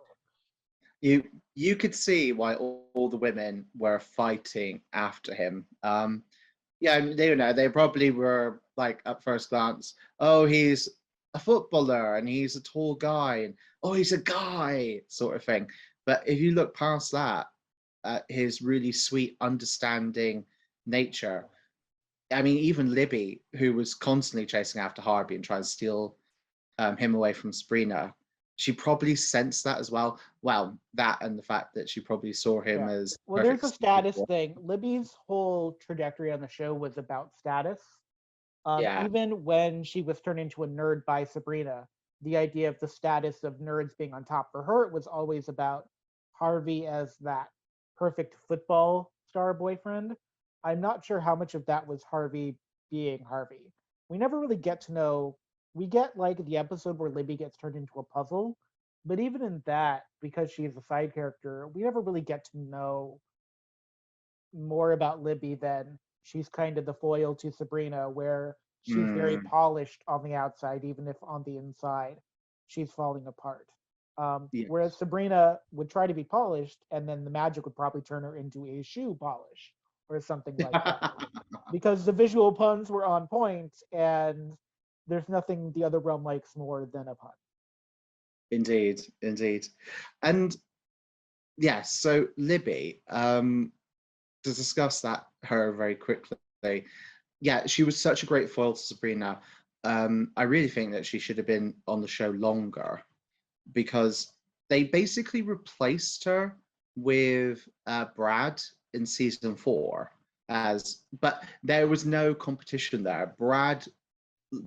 you you could see why all the women were fighting after him. Yeah, they know they probably were like at first glance, oh, he's a footballer and he's a tall guy, and oh, he's a guy sort of thing. But if you look past that, at his really sweet, understanding nature. I mean, even Libby, who was constantly chasing after Harvey and trying to steal him away from Sabrina, she probably sensed that as well. Well, that and the fact that she probably saw him
Yeah.
as
Well, there's a
perfect.
status thing. Libby's whole trajectory on the show was about status.
Yeah.
Even when she was turned into a nerd by Sabrina, the idea of the status of nerds being on top for her, it was always about Harvey as that perfect football star boyfriend. I'm not sure how much of that was Harvey being Harvey. We never really get to know. We get like the episode where Libby gets turned into a puzzle, but even in that, because she's a side character, we never really get to know more about Libby than she's kind of the foil to Sabrina, where she's very
Mm,
polished on the outside, even if on the inside she's falling apart. Whereas
yes.
Sabrina would try to be polished, and then the magic would probably turn her into a shoe polish or something like that, because the visual puns were on point, and there's nothing the other realm likes more than a pun.
Indeed, indeed. And yes, so Libby, to discuss that her very quickly, yeah, she was such a great foil to Sabrina. I really think that she should have been on the show longer because they basically replaced her with Brad in season 4 but there was no competition there. Brad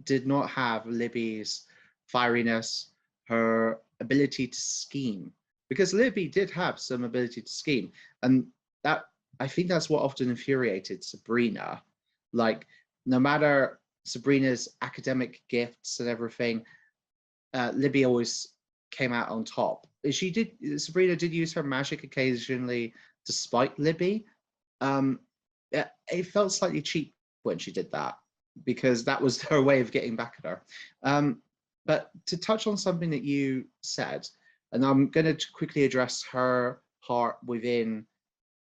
did not have Libby's fieriness, her ability to scheme, because Libby did have some ability to scheme, and that I think that's what often infuriated Sabrina. Like, no matter Sabrina's academic gifts and everything, Libby always came out on top. Sabrina did use her magic occasionally to spite Libby. It felt slightly cheap when she did that, because that was her way of getting back at her. But to touch on something that you said, and I'm going to quickly address her part within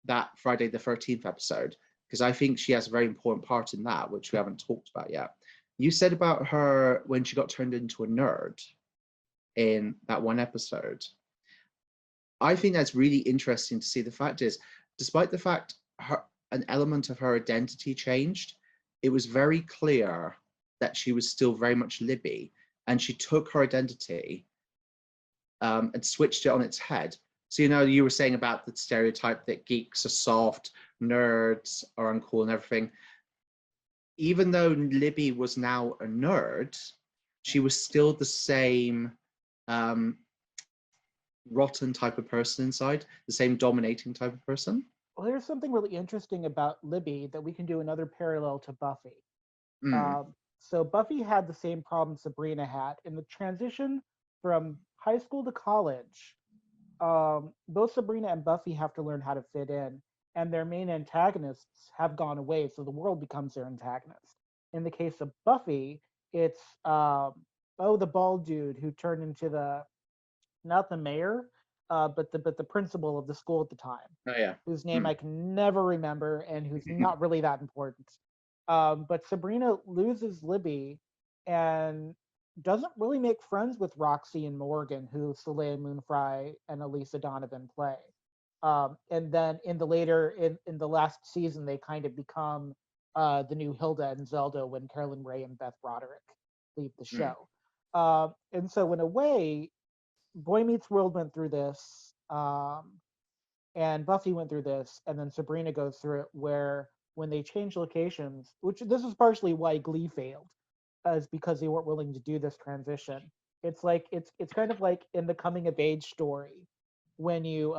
that Friday the 13th episode, because I think she has a very important part in that, which we haven't talked about yet. You said about her when she got turned into a nerd in that one episode. I think that's really interesting to see. The fact is, despite the fact an element of her identity changed, it was very clear that she was still very much Libby, and she took her identity and switched it on its head. So, you were saying about the stereotype that geeks are soft, nerds are uncool and everything. Even though Libby was now a nerd, she was still the same rotten type of person inside, the same dominating type of person.
Well, there's something really interesting about Libby that we can do another parallel to Buffy. So Buffy had the same problem Sabrina had. In the transition from high school to college, both Sabrina and Buffy have to learn how to fit in, and their main antagonists have gone away, so the world becomes their antagonist. In the case of Buffy, it's the bald dude who turned into not the mayor, but the principal of the school at the time.
Oh yeah.
Whose name I can never remember and who's not really that important. But Sabrina loses Libby and doesn't really make friends with Roxy and Morgan, who Soleil Moonfry and Elisa Donovan play. And then in the last season, they kind of become the new Hilda and Zelda when Carolyn Ray and Beth Broderick leave the show. And so in a way, Boy Meets World went through this, and Buffy went through this, and then Sabrina goes through it, where when they change locations, which this is partially why Glee failed, is because they weren't willing to do this transition. It's like it's kind of like in the coming of age story when you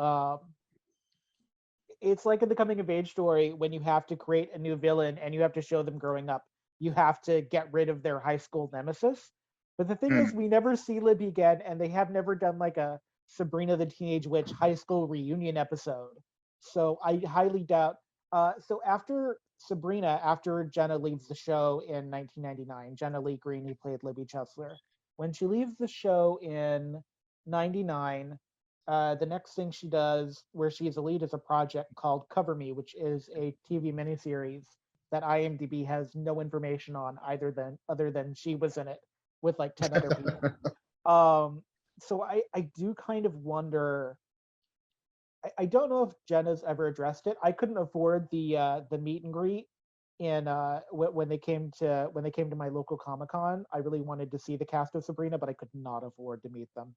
it's like in the coming of age story when you have to create a new villain and you have to show them growing up. You have to get rid of their high school nemesis. But the thing is, we never see Libby again, and they have never done like a Sabrina the Teenage Witch high school reunion episode. So I highly doubt. So after Sabrina, after Jenna leaves the show in 1999, Jenna Lee Green, who played Libby Chesler, when she leaves the show in 99, the next thing she does, where she is a lead, is a project called Cover Me, which is a TV miniseries that IMDb has no information on other than she was in it with like 10 other people. So I do kind of wonder. I don't know if Jenna's ever addressed it. I couldn't afford the meet and greet in when they came to my local Comic-Con. I really wanted to see the cast of Sabrina, but I could not afford to meet them.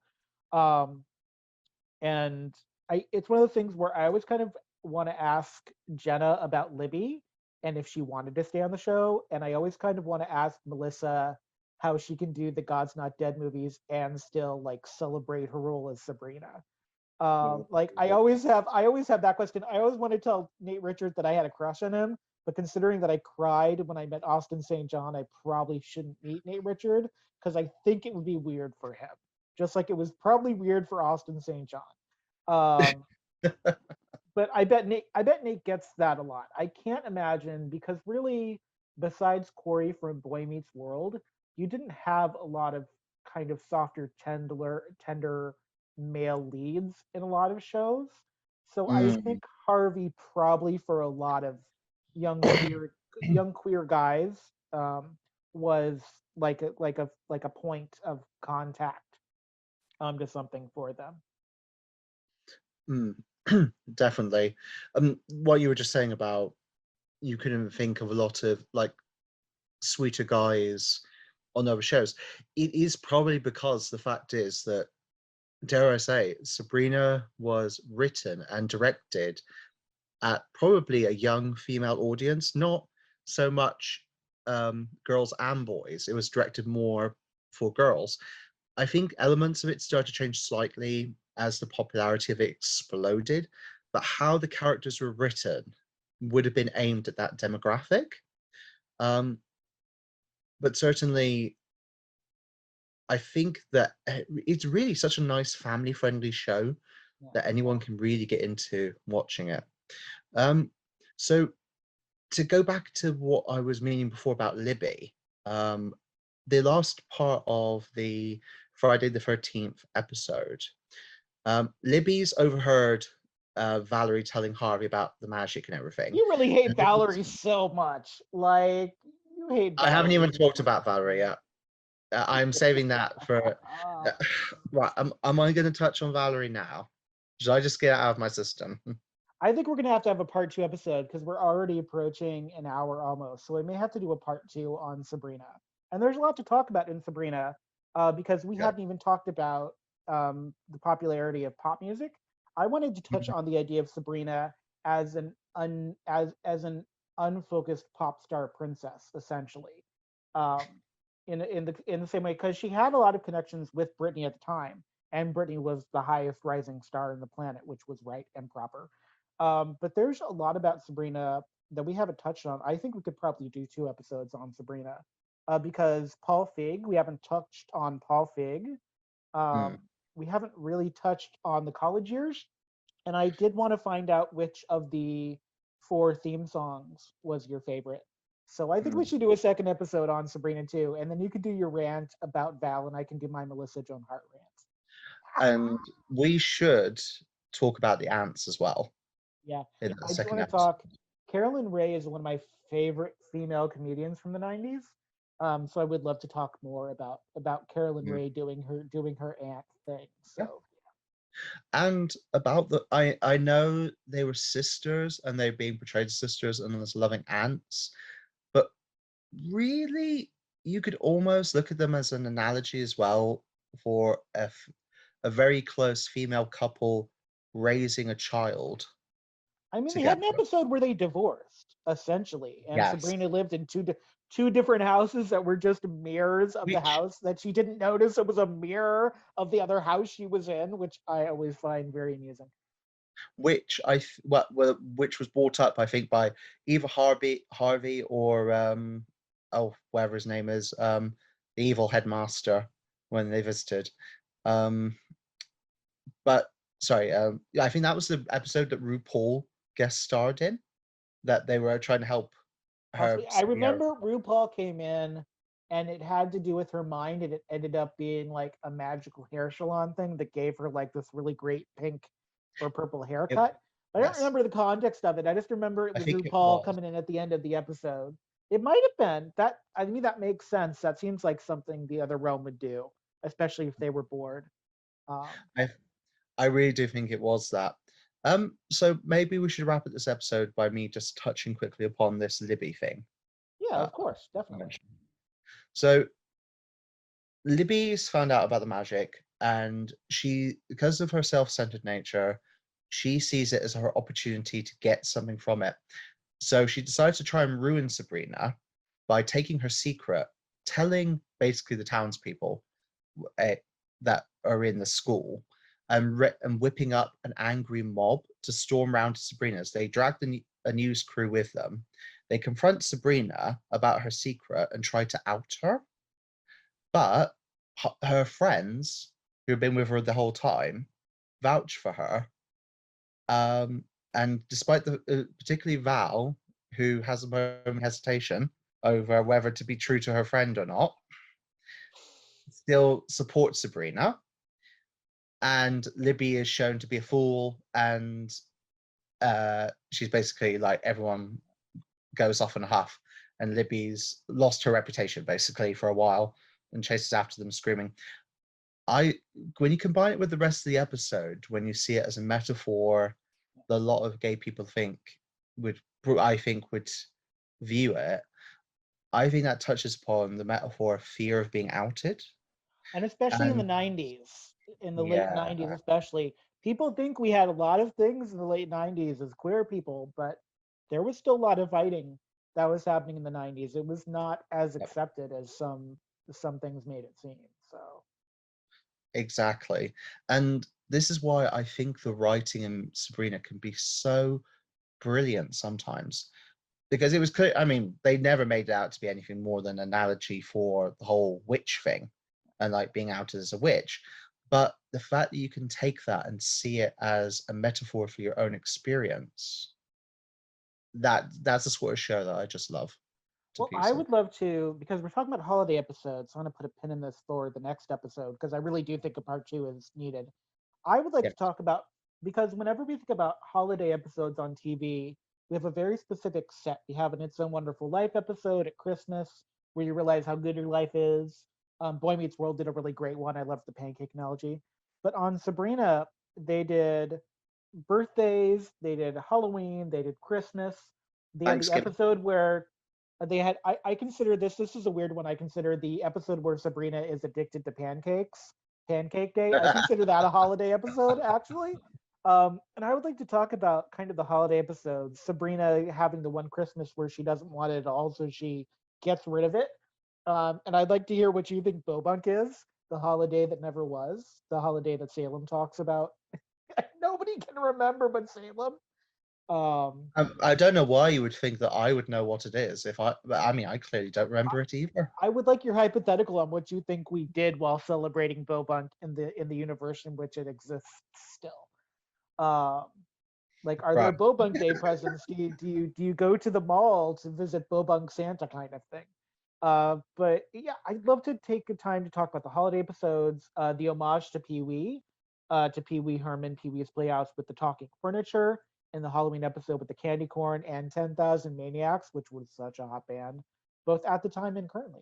And it's one of those things where I always kind of want to ask Jenna about Libby and if she wanted to stay on the show, and I always kind of want to ask Melissa how she can do the God's Not Dead movies and still like celebrate her role as Sabrina. Like I always have that question. I always want to tell Nate Richert that I had a crush on him, but considering that I cried when I met Austin St. John, I probably shouldn't meet Nate Richert because I think it would be weird for him, just like it was probably weird for Austin St. John. But I bet Nate gets that a lot. I can't imagine, because really, besides Corey from Boy Meets World, you didn't have a lot of kind of softer, tender male leads in a lot of shows. So I think Harvey probably for a lot of young queer guys was like a point of contact to something for them.
Definitely. What you were just saying about you couldn't think of a lot of like sweeter guys on other shows, it is probably because the fact is that dare I say, Sabrina was written and directed at probably a young female audience, not so much girls and boys. It was directed more for girls. I think elements of it started to change slightly as the popularity of it exploded, but how the characters were written would have been aimed at that demographic. But certainly, I think that it's really such a nice family-friendly show that anyone can really get into watching it. So to go back to what I was meaning before about Libby, the last part of the Friday the 13th episode, Libby's overheard Valerie telling Harvey about the magic and everything.
You really hate Valerie so much. Like, you hate Valerie.
I haven't even talked about Valerie yet. I'm saving that for... right, am I going to touch on Valerie now? Should I just get it out of my system?
I think we're going to have a part 2 episode because we're already approaching an hour almost. So we may have to do a part 2 on Sabrina. And there's a lot to talk about in Sabrina because we haven't even talked about the popularity of pop music. I wanted to touch on the idea of Sabrina as an unfocused pop star princess, essentially, in the same way, because she had a lot of connections with Britney at the time, and Britney was the highest rising star in the planet, which was right and proper. But there's a lot about Sabrina that we haven't touched on. I think we could probably do 2 episodes on Sabrina because Paul Feig, we haven't touched on Paul Feig. We haven't really touched on the college years. And I did want to find out which of the 4 theme songs was your favorite. So I think we should do a second episode on Sabrina too. And then you could do your rant about Val and I can do my Melissa Joan Hart rant.
And we should talk about the ants as well.
Yeah.
In the
I do
second
want to
episode.
talk. Carolyn Ray is one of my favorite female comedians from the 90s. So I would love to talk more about Carolyn Ray doing her aunt thing. So
and about I know they were sisters and they're being portrayed as sisters and as loving aunts, but really you could almost look at them as an analogy as well for a very close female couple raising a child.
I mean, they had an episode where they divorced, essentially, and Sabrina lived in two different houses that were just mirrors of the house that she didn't notice it was a mirror of the other house she was in, which I always find very amusing.
Which which was brought up, I think, by either Harvey or whatever his name is, the evil headmaster when they visited. But sorry, I think that was the episode that RuPaul guest starred in, that they were trying to help her.
I remember RuPaul came in and it had to do with her mind, and it ended up being like a magical hair salon thing that gave her like this really great pink or purple haircut. I don't remember the context of it. I just remember it was RuPaul coming in at the end of the episode. It might have been that. I mean, that makes sense. That seems like something the other realm would do, especially if they were bored.
I really do think it was that. So maybe we should wrap up this episode by me just touching quickly upon this Libby thing.
Yeah, of course, definitely.
So Libby's found out about the magic, and she, because of her self-centered nature, she sees it as her opportunity to get something from it. So she decides to try and ruin Sabrina by taking her secret, telling basically the townspeople that are in the school, and whipping up an angry mob to storm round to Sabrina's. They drag a news crew with them. They confront Sabrina about her secret and try to out her. But her friends, who have been with her the whole time, vouch for her. And despite particularly Val, who has a moment of hesitation over whether to be true to her friend or not, still supports Sabrina. And Libby is shown to be a fool, and she's basically like, everyone goes off in a huff, and Libby's lost her reputation basically for a while and chases after them screaming. When you combine it with the rest of the episode, when you see it as a metaphor, a lot of gay people would view it, I think that touches upon the metaphor of fear of being outed.
And especially in the 90s. in the late
Yeah.
90s, especially. People think we had a lot of things in the late 90s as queer people, but there was still a lot of fighting that was happening in the 90s. It was not as
Yep.
accepted as some things made it seem. So
Exactly. And this is why I think the writing in Sabrina can be so brilliant sometimes. Because it was clear, I mean, they never made it out to be anything more than an analogy for the whole witch thing and like being outed as a witch. But the fact that you can take that and see it as a metaphor for your own experience, that's the sort of show that I just love to
well, I
pieces.
would love to, because we're talking about holiday episodes. I want to put a pin in this for the next episode because I really do think a part two is needed. I would like
Yeah.
to talk about, because whenever we think about holiday episodes on TV, we have a very specific set. We have an It's a Wonderful Life episode at Christmas where you realize how good your life is. Boy Meets World did a really great one. I love the pancake analogy. But on Sabrina, they did birthdays, they did Halloween, they did Christmas. They had the
Thanksgiving.
episode where they had, I consider this is a weird one. I consider the episode where Sabrina is addicted to pancakes, Pancake Day. I consider that a holiday episode, actually. And I would like to talk about kind of the holiday episodes. Sabrina having the one Christmas where she doesn't want it at all, so she gets rid of it. And I'd like to hear what you think Bobunk is, the holiday that never was, the holiday that Salem talks about. Nobody can remember but Salem. Um,
I don't know why you would think that I would know what it is if I mean, I clearly don't remember it either.
I would like your hypothetical on what you think we did while celebrating Bobunk in the universe in which it exists still. Um, like, are there
Right.
Bobunk Day presents? Do you go to the mall to visit Bobunk Santa kind of thing? But yeah, I'd love to take a time to talk about the holiday episodes, the homage to Pee Wee Herman, Pee Wee's Playhouse with the talking furniture, and the Halloween episode with the candy corn and 10,000 Maniacs, which was such a hot band, both at the time and currently.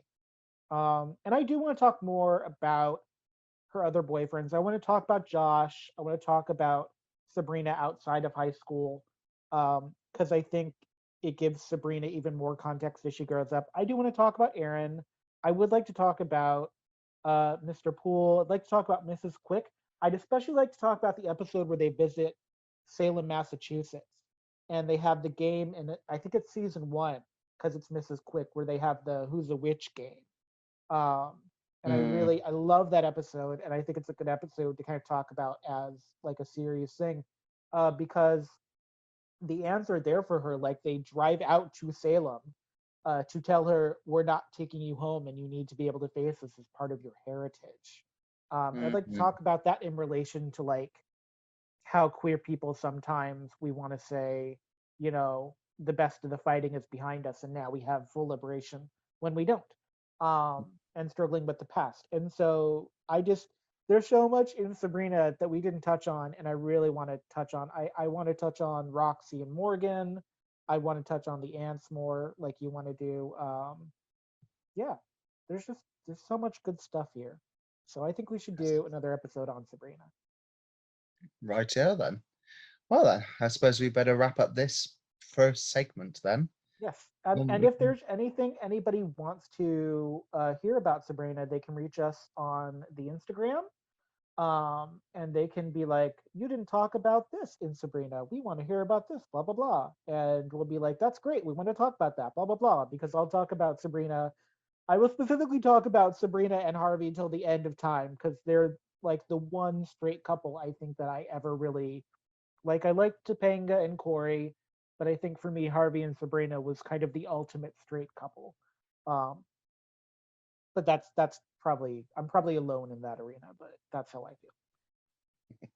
And I do want to talk more about her other boyfriends. I want to talk about Josh. I want to talk about Sabrina outside of high school, because I think it gives Sabrina even more context as she grows up. I do want to talk about Aaron. I would like to talk about Mr. Poole. I'd like to talk about Mrs. Quick. I'd especially like to talk about the episode where they visit Salem, Massachusetts, and they have the game, and I think it's season one because it's Mrs. Quick, where they have the Who's a Witch game. Um, and
Mm,
I love that episode, and I think it's a good episode to kind of talk about as like a serious thing, because the answer there for her, like they drive out to Salem, to tell her we're not taking you home, and you need to be able to face this as part of your heritage. And I'd like to
mm.
talk about that in relation to like how queer people sometimes we want to say, you know, the best of the fighting is behind us and now we have full liberation when we don't, and struggling with the past. And so there's so much in Sabrina that we didn't touch on, and I really want to touch on. I want to touch on Roxy and Morgan. I want to touch on the ants more, like you want to do. Yeah, there's so much good stuff here. So I think we should do another episode on Sabrina.
Right here then. Well then, I suppose we better wrap up this first segment then.
Yes,
Then
and
we
if
can-
there's anything anybody wants to hear about Sabrina, they can reach us on the Instagram, and they can be like, "You didn't talk about this in Sabrina. We want to hear about this, blah blah blah," and we'll be like, "That's great. We want to talk about that, blah blah blah." Because I'll talk about Sabrina. I will specifically talk about Sabrina and Harvey till the end of time because they're like the one straight couple I think that I ever really like. I liked Topanga and Corey, but I think for me, Harvey and Sabrina was kind of the ultimate straight couple. Um, but that's probably I'm probably alone in that arena, but that's how I feel.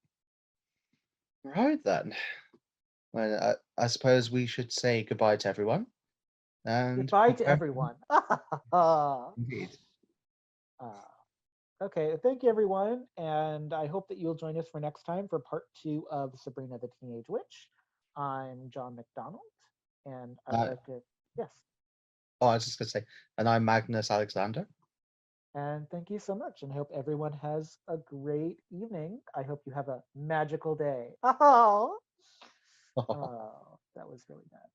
Right then. Well, I suppose we should say goodbye to everyone and
Goodbye to
prepare.
everyone.
Indeed.
Okay, thank you everyone, and I hope that you'll join us for next time for part two of Sabrina the Teenage Witch. I'm John McDonald, and I would
Uh,
like to yes.
oh, I was just going to say, and I'm Magnus Alexander.
And thank you so much. And I hope everyone has a great evening. I hope you have a magical day. Oh, that was really bad.